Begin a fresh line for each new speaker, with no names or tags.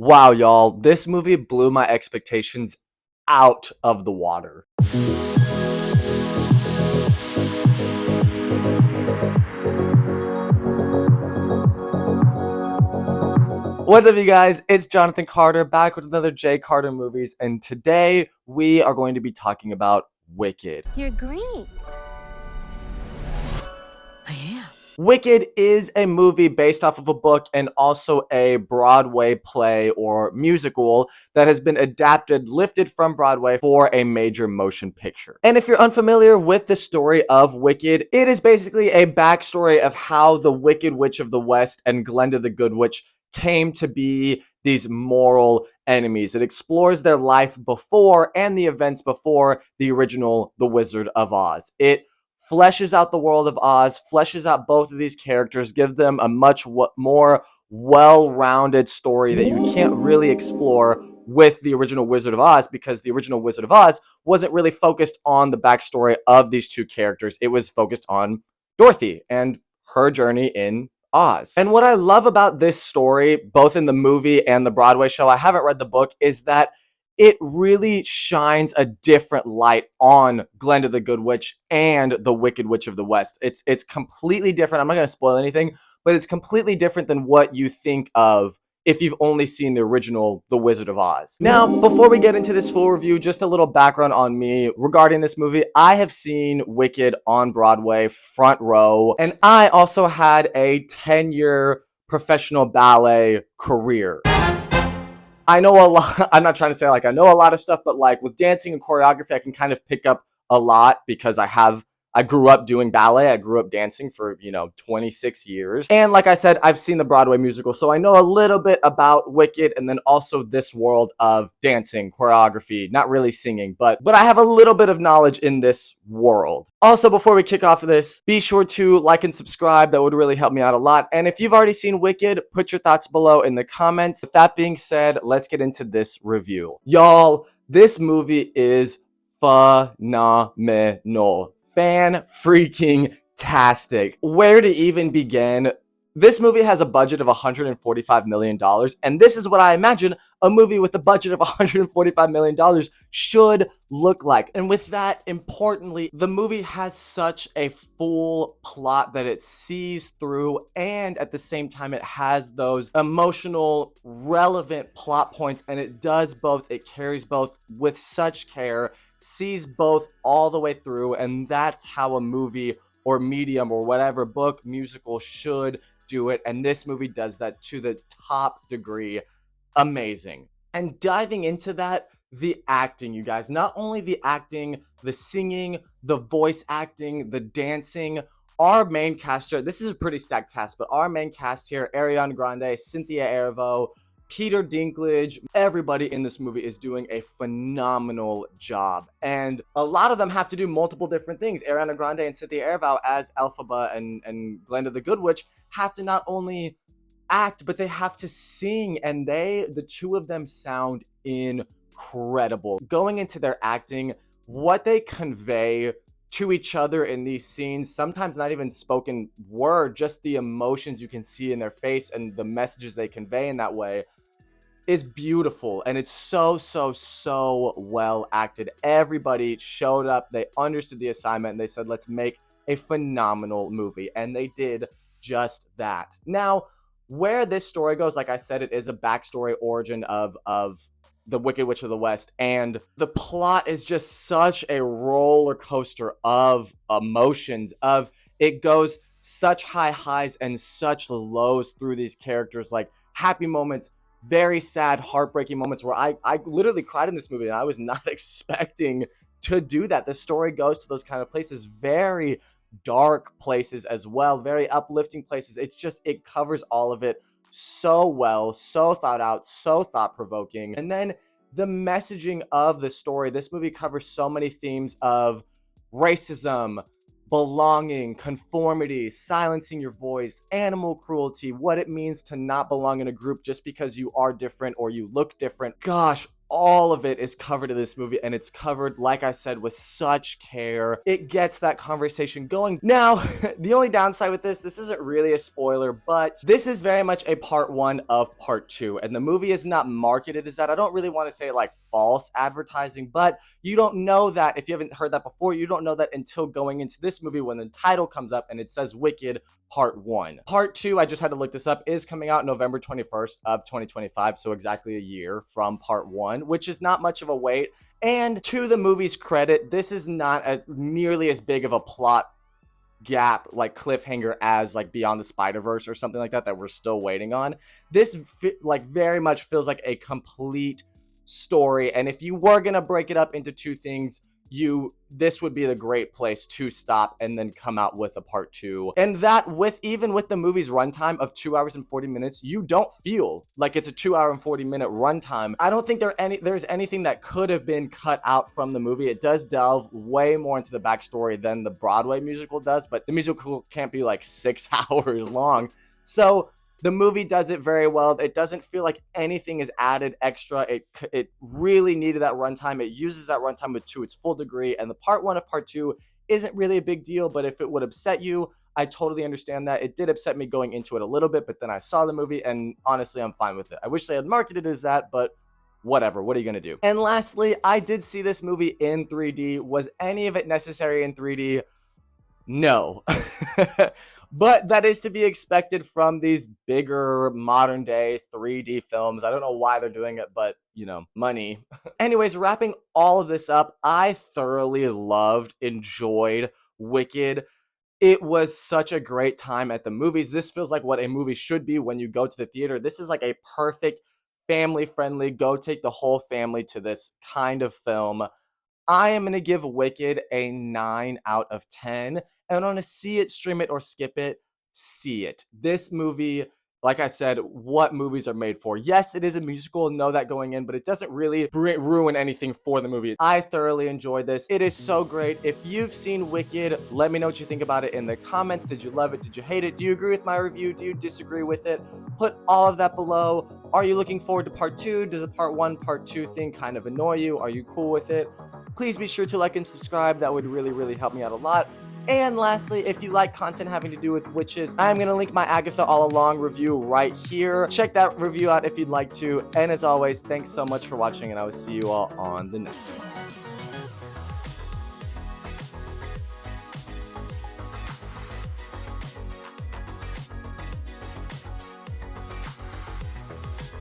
Wow, y'all, this movie blew my expectations out of the water. What's up, you guys? It's Jonathan Carter back with another J. Carter Movies, and today we are going to be talking about Wicked.
You're green. I am.
Wicked is a movie based off of a book and also a Broadway play or musical that has been adapted, lifted from Broadway for a major motion picture. And if you're unfamiliar with the story of Wicked, it is basically a backstory of how the Wicked Witch of the West and Glinda the Good Witch came to be these moral enemies. It explores their life before and the events before the original The Wizard of Oz. It fleshes out the world of Oz, fleshes out both of these characters, give them a much more well-rounded story that you can't really explore with the original Wizard of Oz, because the original Wizard of Oz wasn't really focused on the backstory of these two characters. It was focused on Dorothy and her journey in Oz. And what I love about this story, both in the movie and the Broadway show, I haven't read the book, is that it really shines a different light on Glinda the Good Witch and the Wicked Witch of the West. It's completely different. I'm not going to spoil anything, but it's completely different than what you think of if you've only seen the original The Wizard of Oz. Now, before we get into this full review, just a little background on me regarding this movie. I have seen Wicked on Broadway, front row, and I also had a 10-year professional ballet career. I know a lot. I'm not trying to say like I know a lot of stuff, but like with dancing and choreography, I can kind of pick up a lot because I grew up doing ballet. I grew up dancing for, 26 years. And like I said, I've seen the Broadway musical, so I know a little bit about Wicked and then also this world of dancing, choreography, not really singing, but I have a little bit of knowledge in this world. Also, before we kick off this, be sure to like and subscribe. That would really help me out a lot. And if you've already seen Wicked, put your thoughts below in the comments. With that being said, let's get into this review. Y'all, this movie is phenomenal. Fan-freaking-tastic. Where to even begin? This movie has a budget of $145 million, and this is what I imagine a movie with a budget of $145 million should look like. And with that, importantly, the movie has such a full plot that it sees through, and at the same time, it has those emotional, relevant plot points, and it does both. It carries both with such care, sees both all the way through, and that's how a movie or medium or whatever book musical should do it. And this movie does that to the top degree. Amazing. And diving into that, the acting, you guys, not only the acting, the singing, the voice acting, the dancing. Our main cast here, this is a pretty stacked cast, but our main cast here, Ariana Grande, Cynthia Erivo, Peter Dinklage, everybody in this movie is doing a phenomenal job. And a lot of them have to do multiple different things. Ariana Grande and Cynthia Erivo as Elphaba and Glinda the Good Witch have to not only act, but they have to sing. And the two of them sound incredible. Going into their acting, what they convey to each other in these scenes, sometimes not even spoken word, just the emotions you can see in their face and the messages they convey in that way, is beautiful. And it's so well acted. Everybody showed up, they understood the assignment, and they said, let's make a phenomenal movie. And they did just that. Now, where this story goes, like I said, it is a backstory origin of the Wicked Witch of the West, and the plot is just such a roller coaster of emotions. It goes such high highs and such lows through these characters, like happy moments, very sad, heartbreaking moments where I literally cried in this movie, and I was not expecting to do that. The story goes to those kind of places, very dark places as well, very uplifting places. It covers all of it so well, so thought out, so thought-provoking. And then the messaging of the story, this movie covers so many themes of racism, belonging, conformity, silencing your voice, animal cruelty, what it means to not belong in a group just because you are different or you look different. Gosh, all of it is covered in this movie, and it's covered, like I said, with such care. It gets that conversation going. Now, the only downside with this isn't really a spoiler, but this is very much a part one of part two, and the movie is not marketed as that. I don't really want to say like false advertising, but you don't know that if you haven't heard that before. You don't know that until going into this movie when the title comes up and it says Wicked Part 1. Part 2, I just had to look this up, is coming out November 21st of 2025, so exactly a year from Part 1, which is not much of a wait. And to the movie's credit, this is not nearly as big of a plot gap, like cliffhanger, as like Beyond the Spider-Verse or something like that that we're still waiting on. This like very much feels like a complete story, and if you were gonna break it up into two things, this would be the great place to stop and then come out with a part two. And that even with the movie's runtime of 2 hours and 40 minutes, you don't feel like it's a 2 hour and 40 minute runtime. I don't think there's anything that could have been cut out from the movie. It does delve way more into the backstory than the Broadway musical does, but the musical can't be like 6 hours long. So the movie does it very well. It doesn't feel like anything is added extra. It really needed that runtime. It uses that runtime to its full degree. And the part one of part two isn't really a big deal, but if it would upset you, I totally understand that. It did upset me going into it a little bit, but then I saw the movie, and honestly, I'm fine with it. I wish they had marketed it as that, but whatever. What are you going to do? And lastly, I did see this movie in 3D. Was any of it necessary in 3D? No. But that is to be expected from these bigger modern day 3D films. I don't know why they're doing it, but money. Anyways, wrapping all of this up, I thoroughly enjoyed Wicked. It was such a great time at the movies. This feels like what a movie should be when you go to the theater. This is like a perfect family friendly, go take the whole family to this kind of film. I am going to give Wicked a 9 out of 10. And on a see it, stream it, or skip it, see it. This movie, like I said, what movies are made for. Yes, it is a musical, know that going in, but it doesn't really ruin anything for the movie. I thoroughly enjoyed this. It is so great. If you've seen Wicked, let me know what you think about it in the comments. Did you love it? Did you hate it? Do you agree with my review? Do you disagree with it? Put all of that below. Are you looking forward to part two? Does the part one, part two thing kind of annoy you? Are you cool with it? Please be sure to like and subscribe. That would really, really help me out a lot. And lastly, if you like content having to do with witches, I'm going to link my Agatha All Along review right here. Check that review out if you'd like to. And as always, thanks so much for watching, and I will see you all on the next one.